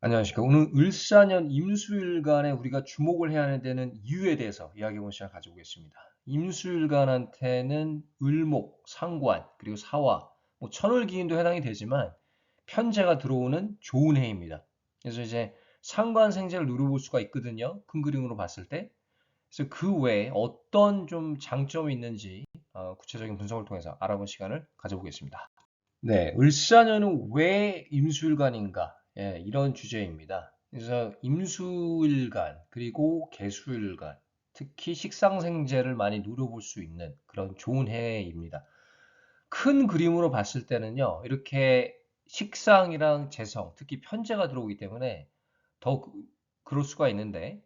안녕하십니까. 오늘 을사년 임수일간에 우리가 주목을 해야 되는 이유에 대해서 이야기해보는 시간을 가져보겠습니다. 임수일간한테는 을목, 상관, 그리고 사화, 천을기인도 해당이 되지만 편제가 들어오는 좋은 해입니다. 그래서 이제 상관생제를 누려볼 수가 있거든요. 큰 그림으로 봤을 때. 그래서 그 외에 어떤 좀 장점이 있는지 구체적인 분석을 통해서 알아본 시간을 가져보겠습니다. 네, 을사년은 왜 임수일간인가? 예, 이런 주제입니다. 그래서 임수일간, 그리고 계수일간, 특히 식상생재를 많이 누려볼 수 있는 그런 좋은 해입니다. 큰 그림으로 봤을 때는요, 이렇게 식상이랑 재성, 특히 편재가 들어오기 때문에 더 그럴 수가 있는데,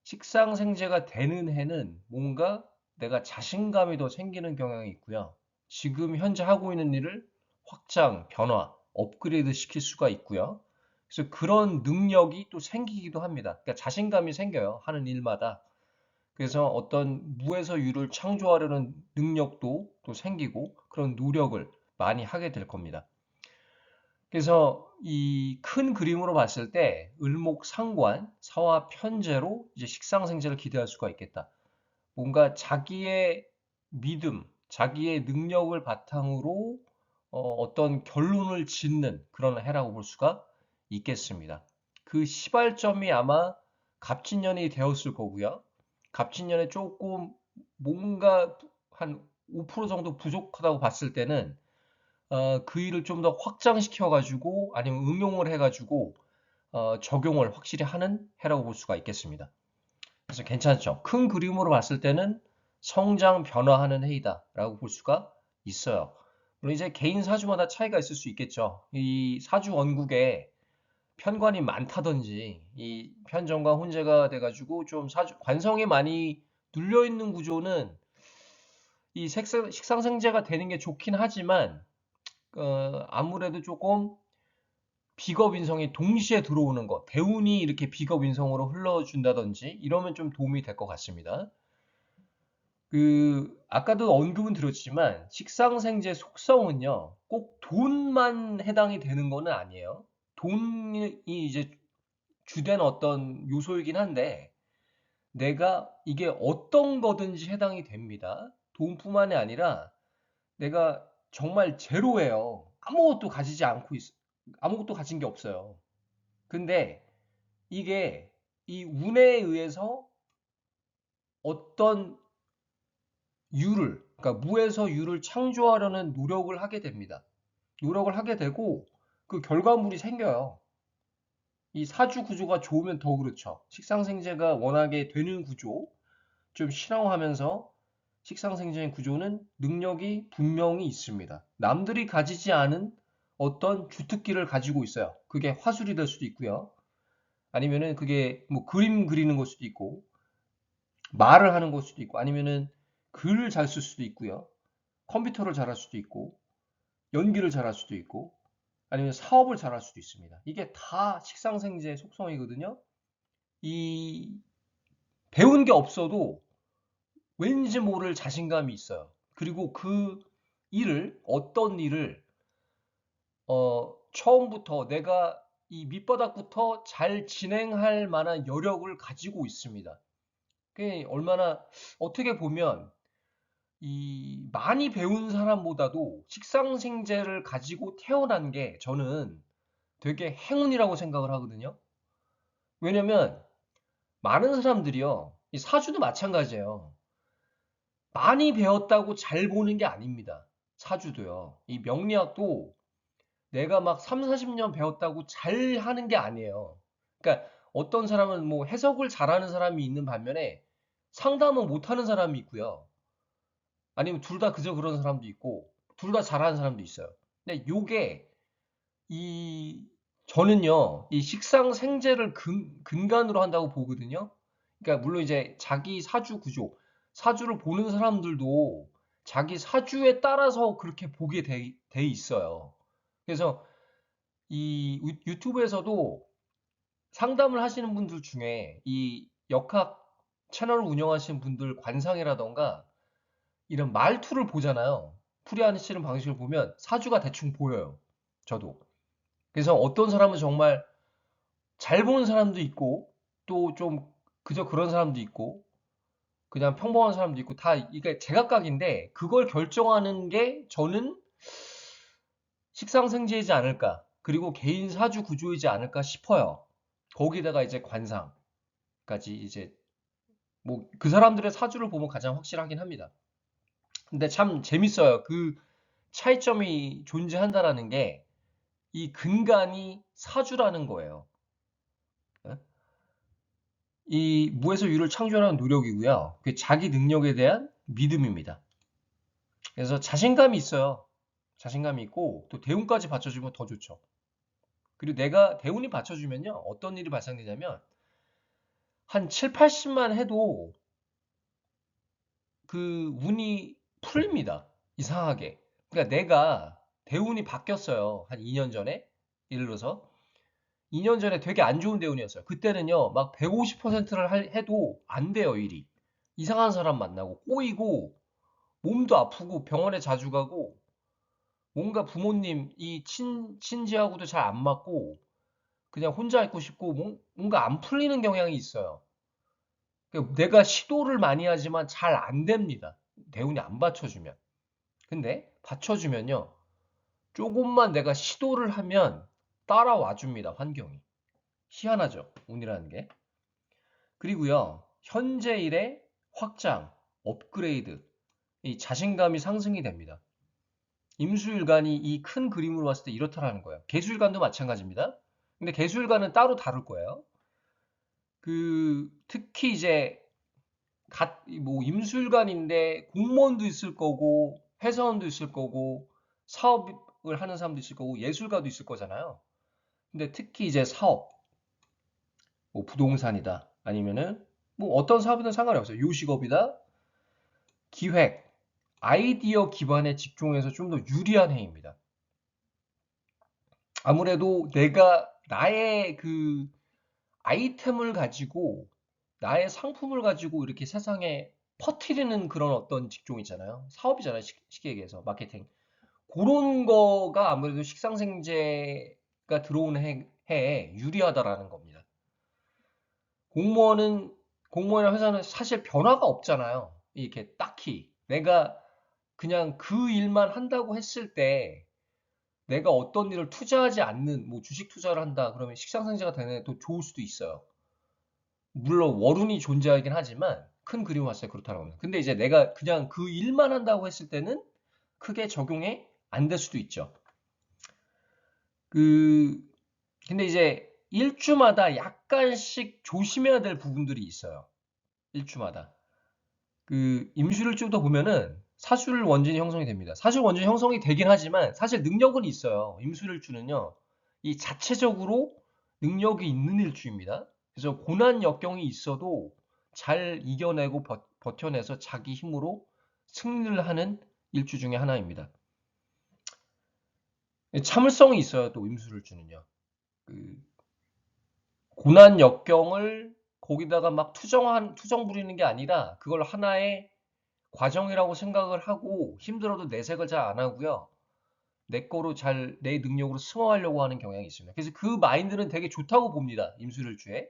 식상생재가 되는 해는 뭔가 내가 자신감이 더 생기는 경향이 있고요. 지금 현재 하고 있는 일을 확장, 변화, 업그레이드 시킬 수가 있고요. 그래서 그런 능력이 또 생기기도 합니다. 그러니까 자신감이 생겨요. 하는 일마다. 그래서 어떤 무에서 유를 창조하려는 능력도 또 생기고 그런 노력을 많이 하게 될 겁니다. 그래서 이 큰 그림으로 봤을 때 을목상관, 사화 편제로 이제 식상생재를 기대할 수가 있겠다. 뭔가 자기의 믿음, 자기의 능력을 바탕으로 어떤 결론을 짓는 그런 해라고 볼 수가 있겠습니다. 그 시발점이 아마 갑진년이 되었을 거고요. 갑진년에 조금 뭔가 한 5% 정도 부족하다고 봤을 때는 그 일을 좀 더 확장시켜 가지고 아니면 응용을 해 가지고 적용을 확실히 하는 해라고 볼 수가 있겠습니다. 그래서 괜찮죠. 큰 그림으로 봤을 때는 성장 변화하는 해이다라고 볼 수가 있어요. 물론 이제 개인 사주마다 차이가 있을 수 있겠죠. 이 사주 원국에 편관이 많다든지 이 편정과 혼재가 돼가지고 좀 사주 관성에 많이 눌려 있는 구조는 이 식상생재가 되는 게 좋긴 하지만 아무래도 조금 비겁인성이 동시에 들어오는 것, 대운이 이렇게 비겁인성으로 흘러준다든지 이러면 좀 도움이 될 것 같습니다. 아까도 언급은 드렸지만 식상생재 속성은요, 꼭 돈만 해당이 되는 거는 아니에요. 돈이 이제 주된 어떤 요소이긴 한데, 내가 이게 어떤 거든지 해당이 됩니다. 돈뿐만이 아니라 내가 정말 제로예요. 아무것도 가진 게 없어요. 근데 이게 이 운에 의해서 어떤 그러니까 무에서 유를 창조하려는 노력을 하게 됩니다. 노력을 하게 되고 그 결과물이 생겨요. 이 사주 구조가 좋으면 더 그렇죠. 식상생재가 워낙에 되는 구조, 좀 실황하면서 식상생재의 구조는 능력이 분명히 있습니다. 남들이 가지지 않은 어떤 주특기를 가지고 있어요. 그게 화술이 될 수도 있고요. 아니면은 그게 뭐 그림 그리는 걸 수도 있고, 말을 하는 걸 수도 있고, 아니면은 글을 잘 쓸 수도 있고요. 컴퓨터를 잘할 수도 있고, 연기를 잘할 수도 있고, 아니면 사업을 잘할 수도 있습니다. 이게 다 식상생재의 속성이거든요. 이 배운 게 없어도 왠지 모를 자신감이 있어요. 그리고 어떤 일을 처음부터 내가 이 밑바닥부터 잘 진행할 만한 여력을 가지고 있습니다. 그게 얼마나 어떻게 보면 이 많이 배운 사람보다도 식상생재를 가지고 태어난 게 저는 되게 행운이라고 생각을 하거든요. 왜냐면 많은 사람들이요. 이 사주도 마찬가지예요. 많이 배웠다고 잘 보는 게 아닙니다. 사주도요. 이 명리학도 내가 막 3, 40년 배웠다고 잘 하는 게 아니에요. 그러니까 어떤 사람은 뭐 해석을 잘하는 사람이 있는 반면에 상담은 못하는 사람이 있고요. 아니면 둘 다 그저 그런 사람도 있고 둘 다 잘하는 사람도 있어요. 근데 요게 이 저는요, 이 식상생재를 근간으로 한다고 보거든요. 그러니까 물론 이제 자기 사주 구조, 사주를 보는 사람들도 자기 사주에 따라서 그렇게 보게 돼 있어요. 그래서 이 유튜브에서도 상담을 하시는 분들 중에 이 역학 채널을 운영하시는 분들 관상이라던가 이런 말투를 보잖아요. 풀이하시는 방식을 보면 사주가 대충 보여요. 저도. 그래서 어떤 사람은 정말 잘 보는 사람도 있고 또 좀 그저 그런 사람도 있고 그냥 평범한 사람도 있고 다 이게 제각각인데 그걸 결정하는 게 저는 식상생재이지 않을까. 그리고 개인 사주 구조이지 않을까 싶어요. 거기다가 이제 관상까지 이제 뭐 그 사람들의 사주를 보면 가장 확실하긴 합니다. 근데 참 재밌어요. 그 차이점이 존재한다라는 게 이 근간이 사주라는 거예요. 예? 이 무에서 유를 창조하는 노력이고요. 그 자기 능력에 대한 믿음입니다. 그래서 자신감이 있어요. 자신감이 있고 또 대운까지 받쳐주면 더 좋죠. 그리고 내가 대운이 받쳐주면요. 어떤 일이 발생되냐면 한 7, 80만 해도 그 운이 풀립니다. 이상하게. 그러니까 내가 대운이 바뀌었어요. 한 2년 전에. 예를 들어서 2년 전에 되게 안 좋은 대운이었어요. 그때는요. 막 150%를 해도 안 돼요, 일이. 이상한 사람 만나고 꼬이고 몸도 아프고 병원에 자주 가고 뭔가 부모님 이 친지하고도 잘 안 맞고 그냥 혼자 있고 싶고 뭔가 안 풀리는 경향이 있어요. 그러니까 내가 시도를 많이 하지만 잘 안 됩니다. 대운이 안 받쳐주면. 근데 받쳐주면요. 조금만 내가 시도를 하면 따라와 줍니다. 환경이. 희한하죠. 운이라는 게. 그리고요. 현재 일의 확장, 업그레이드, 이 자신감이 상승이 됩니다. 임수일간이 이 큰 그림으로 봤을 때 이렇다라는 거예요. 개수일간도 마찬가지입니다. 근데 개수일간은 따로 다룰 거예요. 그 특히 이제 뭐 임술관인데 공무원도 있을 거고 회사원도 있을 거고 사업을 하는 사람도 있을 거고 예술가도 있을 거잖아요. 근데 특히 이제 사업, 뭐 부동산이다 아니면은 뭐 어떤 사업이든 상관이 없어요. 요식업이다, 기획, 아이디어 기반의 직종에서 좀 더 유리한 해입니다. 아무래도 내가 나의 그 아이템을 가지고 나의 상품을 가지고 이렇게 세상에 퍼뜨리는 그런 어떤 직종 있잖아요. 사업이잖아요. 쉽게 얘기해서 마케팅. 그런 거가 아무래도 식상생재가 들어오는 해에 유리하다라는 겁니다. 공무원은 공무원이나 회사는 사실 변화가 없잖아요. 이렇게 딱히 내가 그냥 그 일만 한다고 했을 때 내가 어떤 일을 투자하지 않는 뭐 주식 투자를 한다 그러면 식상생재가 되는 애도 좋을 수도 있어요. 물론 월운이 존재하긴 하지만 큰 그림 봤을 때 그렇다는 겁니다. 근데 이제 내가 그냥 그 일만 한다고 했을 때는 크게 적용이 안 될 수도 있죠. 그 근데 이제 일주마다 약간씩 조심해야 될 부분들이 있어요. 일주마다. 그 임술일주부터 보면은 사술 원진이 형성이 됩니다. 사술 원진이 형성이 되긴 하지만 사실 능력은 있어요. 임술일주는요. 이 자체적으로 능력이 있는 일주입니다. 그래서 고난 역경이 있어도 잘 이겨내고 버텨내서 자기 힘으로 승리를 하는 일주 중에 하나입니다. 참을성이 있어요. 또 임술일주는요. 그 고난 역경을 거기다가 막 투정 부리는 게 아니라 그걸 하나의 과정이라고 생각을 하고 힘들어도 내색을 잘 안 하고요. 내 거로 잘 내 능력으로 승화하려고 하는 경향이 있습니다. 그래서 그 마인드는 되게 좋다고 봅니다. 임술일주에.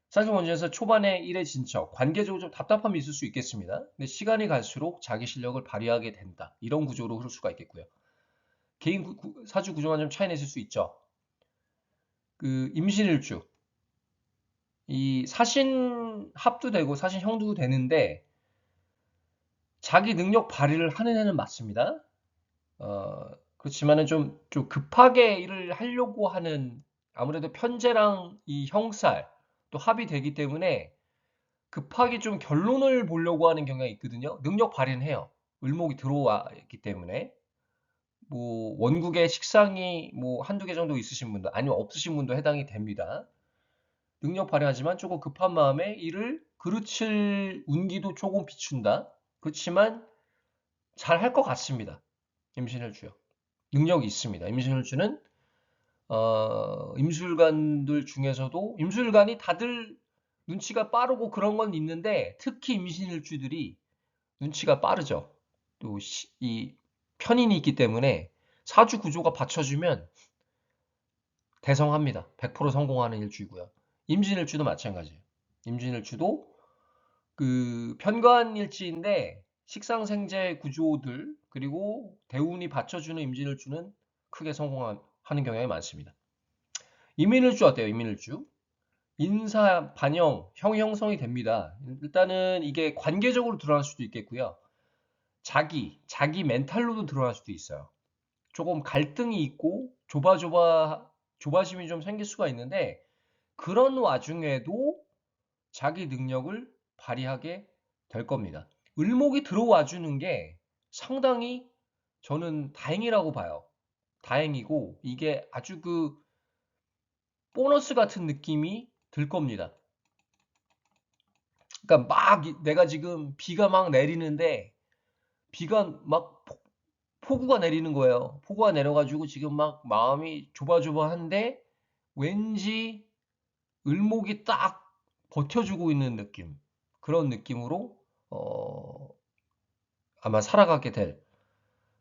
사실 원진에서 초반에 일의 진척, 관계적으로 좀 답답함이 있을 수 있겠습니다. 근데 시간이 갈수록 자기 실력을 발휘하게 된다. 이런 구조로 흐를 수가 있겠고요. 개인 사주 구조만 좀 차이 내실 수 있죠. 그 임신일주. 이 사신 합도 되고 사신 형도 되는데 자기 능력 발휘를 하는 애는 맞습니다. 그렇지만은 좀 급하게 일을 하려고 하는 아무래도 편제랑 이 형살 또 합이 되기 때문에 급하게 좀 결론을 보려고 하는 경향이 있거든요. 능력 발휘는 해요. 을목이 들어와 있기 때문에 뭐 원국에 식상이 뭐 한두 개 정도 있으신 분들 아니면 없으신 분도 해당이 됩니다. 능력 발휘하지만 조금 급한 마음에 이를 그르칠 운기도 조금 비춘다. 그렇지만 잘 할 것 같습니다. 임신일주요. 능력이 있습니다. 임신일주는 임술관들 중에서도 임술관이 다들 눈치가 빠르고 그런 건 있는데 특히 임신일주들이 눈치가 빠르죠. 또 이 편인이 있기 때문에 사주 구조가 받쳐주면 대성합니다. 100% 성공하는 일주이고요. 임진일주도 마찬가지예요. 임진일주도 그 편관일지인데 식상생재 구조들 그리고 대운이 받쳐주는 임진일주는 크게 성공하는 경향이 많습니다. 임인일주 어때요? 임인일주? 인사, 반영, 형 형성이 됩니다. 일단은 이게 관계적으로 드러날 수도 있겠고요. 자기 멘탈로도 드러날 수도 있어요. 조금 갈등이 있고 조바심이 좀 생길 수가 있는데 그런 와중에도 자기 능력을 발휘하게 될 겁니다. 을목이 들어와 주는 게 상당히 저는 다행이라고 봐요. 다행이고 이게 아주 그 보너스 같은 느낌이 들 겁니다. 그러니까 막 내가 지금 비가 막 내리는데 비가 막 폭우가 내리는 거예요. 폭우가 내려가지고 지금 막 마음이 조바조바한데 왠지 을목이 딱 버텨주고 있는 느낌. 그런 느낌으로 아마 살아가게 될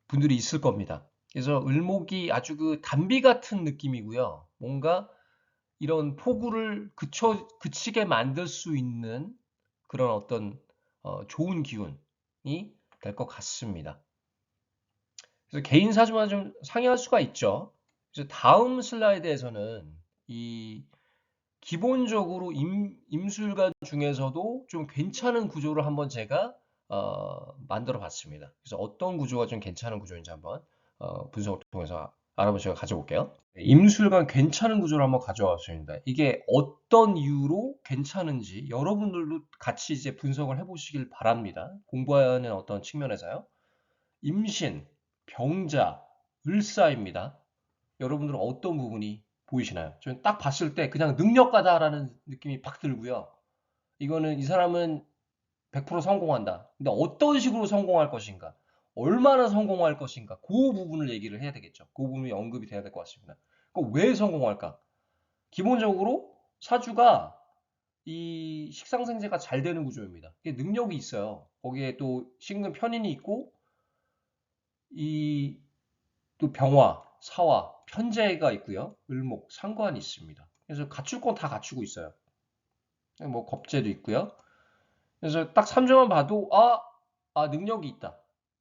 분들이 있을 겁니다. 그래서 을목이 아주 그 단비 같은 느낌이고요. 뭔가 이런 폭우를 그치게 만들 수 있는 그런 어떤 좋은 기운이 될 것 같습니다. 그래서 개인 사주마다 좀 상이할 수가 있죠. 그래서 다음 슬라이드에서는 이 기본적으로 임술관 중에서도 좀 괜찮은 구조를 한번 제가 만들어 봤습니다. 그래서 어떤 구조가 좀 괜찮은 구조인지 한번 분석을 통해서 알아보시고 가져볼게요. 네, 임술관 괜찮은 구조를 한번 가져왔습니다. 이게 어떤 이유로 괜찮은지 여러분들도 같이 이제 분석을 해보시길 바랍니다. 공부하는 어떤 측면에서요. 임신, 병자, 을사입니다. 여러분들은 어떤 부분이 보이시나요? 저는 딱 봤을 때 그냥 능력가다라는 느낌이 팍 들고요. 이거는 이 사람은 100% 성공한다. 근데 어떤 식으로 성공할 것인가? 얼마나 성공할 것인가? 그 부분을 얘기를 해야 되겠죠. 그 부분이 언급이 돼야 될 것 같습니다. 왜 성공할까? 기본적으로 사주가 이 식상생재가 잘 되는 구조입니다. 능력이 있어요. 거기에 또 신금 편인이 있고 이 또 병화, 사화, 편재가 있고요. 을목, 상관이 있습니다. 그래서 갖출 건 다 갖추고 있어요. 뭐 겁재도 있고요. 그래서 딱 3조만 봐도 능력이 있다.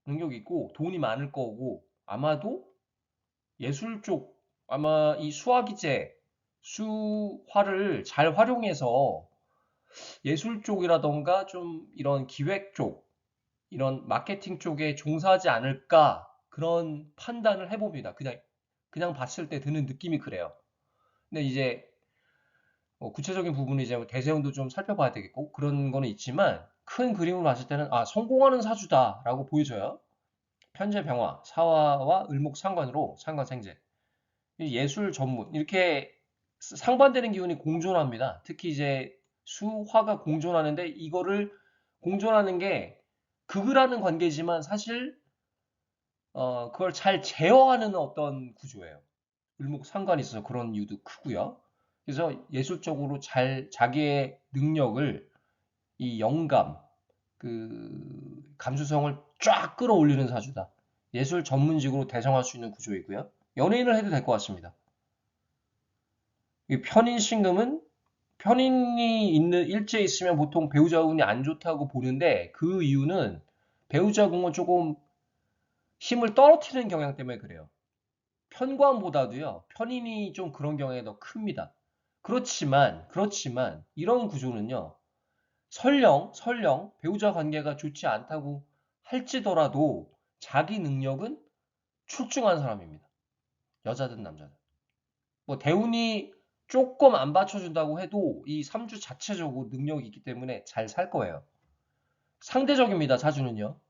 능력이 있고 돈이 많을 거고 아마도 예술 쪽 아마 이 수화기재, 수화를 잘 활용해서 예술 쪽이라던가 좀 이런 기획 쪽, 이런 마케팅 쪽에 종사하지 않을까 그런 판단을 해봅니다. 그냥 봤을 때 드는 느낌이 그래요. 근데 이제 구체적인 부분은 이제 대세운도 좀 살펴봐야 되겠고 그런 거는 있지만 큰 그림을 봤을 때는 성공하는 사주다라고 보여져요. 편재 병화, 사화와 을목 상관으로 상관생재. 예술 전문 이렇게 상반되는 기운이 공존합니다. 특히 이제 수화가 공존하는데 이거를 공존하는 게 극을 하는 관계지만 사실 그걸 잘 제어하는 어떤 구조예요. 을목 상관이 있어서 그런 이유도 크고요. 그래서 예술적으로 잘 자기의 능력을 이 영감, 그 감수성을 쫙 끌어올리는 사주다. 예술 전문직으로 대성할 수 있는 구조이고요. 연예인을 해도 될 것 같습니다. 이 편인 신금은 편인이 있는 일제에 있으면 보통 배우자 운이 안 좋다고 보는데 그 이유는 배우자 궁은 조금 힘을 떨어뜨리는 경향 때문에 그래요. 편관보다도요, 편인이 좀 그런 경향이 더 큽니다. 그렇지만, 이런 구조는요, 설령, 배우자 관계가 좋지 않다고 할지더라도 자기 능력은 출중한 사람입니다. 여자든 남자든. 뭐, 대운이 조금 안 받쳐준다고 해도 이 3주 자체적으로 능력이 있기 때문에 잘 살 거예요. 상대적입니다, 사주는요.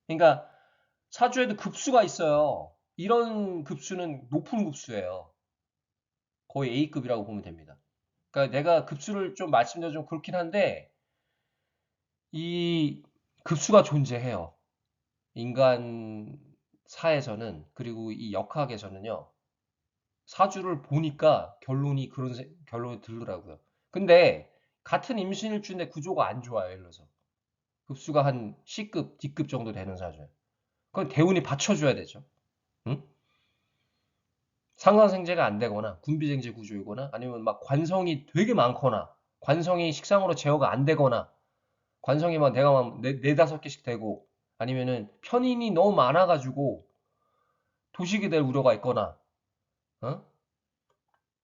그러니까 사주에도 급수가 있어요. 이런 급수는 높은 급수예요. 거의 A급이라고 보면 됩니다. 그러니까 내가 급수를 좀 말씀드려 좀 그렇긴 한데 이 급수가 존재해요. 인간 사에서는 그리고 이 역학에서는요. 사주를 보니까 결론이 들더라고요. 근데 같은 임신일주인데 구조가 안 좋아요. 예를 들어서 급수가 한 C급, D급 정도 되는 사주예요. 그건 대운이 받쳐줘야 되죠. 응? 상관생제가 안 되거나 군비생제 구조이거나 아니면 막 관성이 되게 많거나 관성이 식상으로 제어가 안 되거나 관성이 막 내가 막 네다섯 개씩 되고 아니면은 편인이 너무 많아가지고 도식이 될 우려가 있거나 어?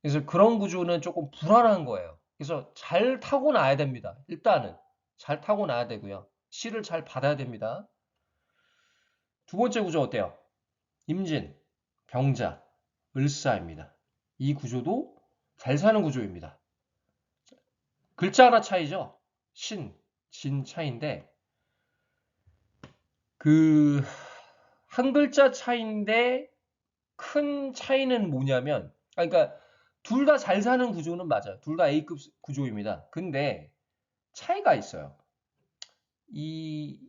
그래서 그런 구조는 조금 불안한 거예요. 그래서 잘 타고나야 됩니다. 일단은 잘 타고나야 되고요. 씨를 잘 받아야 됩니다. 두 번째 구조 어때요? 임진, 병자, 을사입니다. 이 구조도 잘 사는 구조입니다. 글자 하나 차이죠. 신, 진 차이인데 그 한 글자 차이인데 큰 차이는 뭐냐면 그러니까 둘 다 잘 사는 구조는 맞아요. 둘 다 A급 구조입니다. 근데 차이가 있어요. 이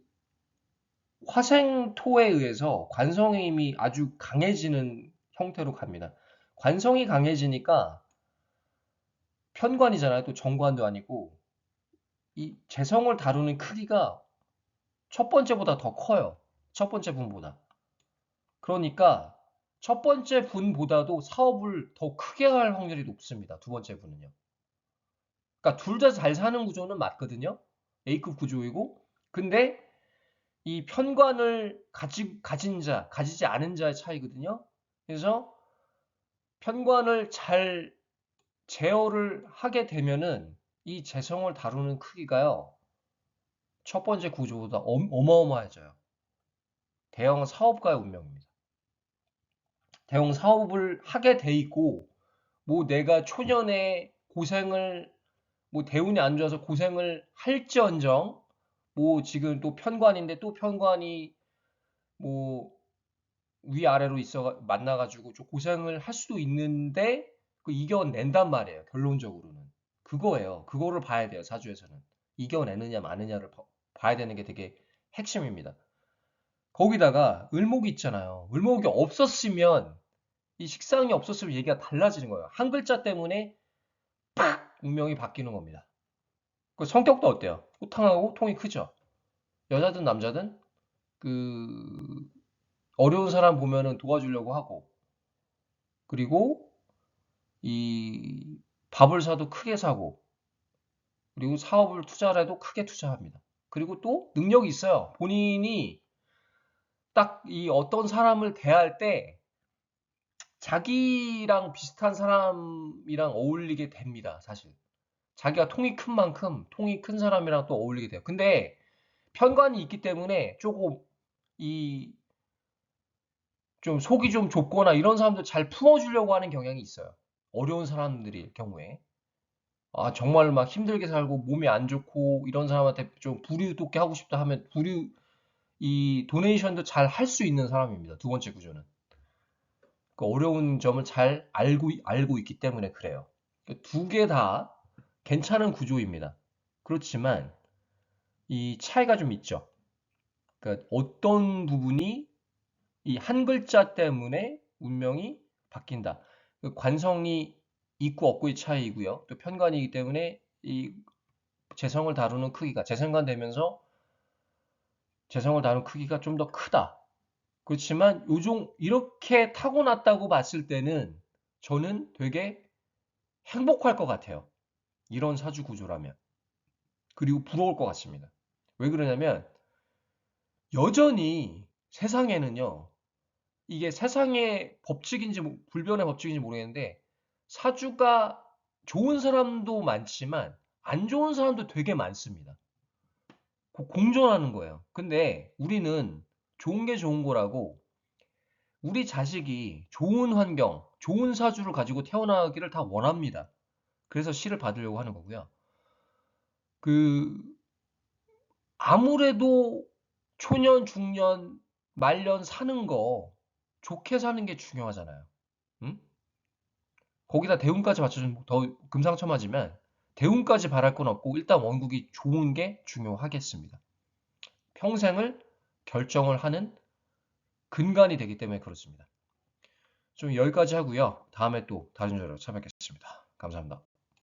화생토에 의해서 관성의 힘이 아주 강해지는 형태로 갑니다. 관성이 강해지니까 편관이잖아요. 또 정관도 아니고 이 재성을 다루는 크기가 첫 번째보다 더 커요. 첫 번째 분보다. 그러니까 첫 번째 분보다도 사업을 더 크게 할 확률이 높습니다. 두 번째 분은요. 그러니까 둘 다 잘 사는 구조는 맞거든요. A급 구조이고. 근데 이 편관을 가진 자, 가지지 않은 자의 차이거든요. 그래서 편관을 잘 제어를 하게 되면은 이 재성을 다루는 크기가요. 첫 번째 구조보다 어마어마해져요. 대형 사업가의 운명입니다. 대형 사업을 하게 돼 있고 뭐 내가 초년에 고생을 뭐 대운이 안 좋아서 고생을 할지언정 뭐 지금 또 편관인데 또 편관이 뭐 위아래로 있어 만나가지고 좀 고생을 할 수도 있는데 그 이겨낸단 말이에요. 결론적으로는 그거예요. 그거를 봐야 돼요. 사주에서는 이겨내느냐 마느냐를 봐야 되는 게 되게 핵심입니다. 거기다가 을목이 있잖아요. 을목이 없었으면 이 식상이 없었으면 얘기가 달라지는 거예요. 한 글자 때문에 팍 운명이 바뀌는 겁니다. 그 성격도 어때요? 호탕하고 통이 크죠. 여자든 남자든 그 어려운 사람 보면은 도와주려고 하고 그리고 이 밥을 사도 크게 사고 그리고 사업을 투자를 해도 크게 투자합니다. 그리고 또 능력이 있어요. 본인이 딱 이 어떤 사람을 대할 때 자기랑 비슷한 사람이랑 어울리게 됩니다. 사실. 자기가 통이 큰 만큼 통이 큰 사람이랑 또 어울리게 돼요. 근데 편관이 있기 때문에 조금 이 좀 속이 좀 좁거나 이런 사람들 잘 품어주려고 하는 경향이 있어요. 어려운 사람들일 경우에. 아, 정말 막 힘들게 살고 몸이 안 좋고 이런 사람한테 좀 부류독게 하고 싶다 하면 이 도네이션도 잘 할 수 있는 사람입니다. 두 번째 구조는. 그 어려운 점을 잘 알고 있기 때문에 그래요. 두 개 다 괜찮은 구조입니다. 그렇지만 이 차이가 좀 있죠. 그러니까 어떤 부분이 이 한 글자 때문에 운명이 바뀐다. 그 관성이 있고 없고의 차이이고요. 또 편관이기 때문에 이 재성을 다루는 크기가 재생관 되면서 재성을 다루는 크기가 좀 더 크다. 그렇지만 이렇게 타고났다고 봤을 때는 저는 되게 행복할 것 같아요. 이런 사주 구조라면. 그리고 부러울 것 같습니다. 왜 그러냐면 여전히 세상에는요. 이게 세상의 법칙인지 불변의 법칙인지 모르겠는데 사주가 좋은 사람도 많지만 안 좋은 사람도 되게 많습니다. 공존하는 거예요. 근데 우리는 좋은 게 좋은 거라고 우리 자식이 좋은 환경, 좋은 사주를 가지고 태어나기를 다 원합니다. 그래서 시를 받으려고 하는 거고요. 그 아무래도 초년, 중년, 말년 사는 거 좋게 사는 게 중요하잖아요. 응? 거기다 대운까지 맞춰주면 더 금상첨화지만 대운까지 바랄 건 없고 일단 원국이 좋은 게 중요하겠습니다. 평생을 결정을 하는 근간이 되기 때문에 그렇습니다. 좀 여기까지 하고요. 다음에 또 다른 주제로 찾아뵙겠습니다. 감사합니다.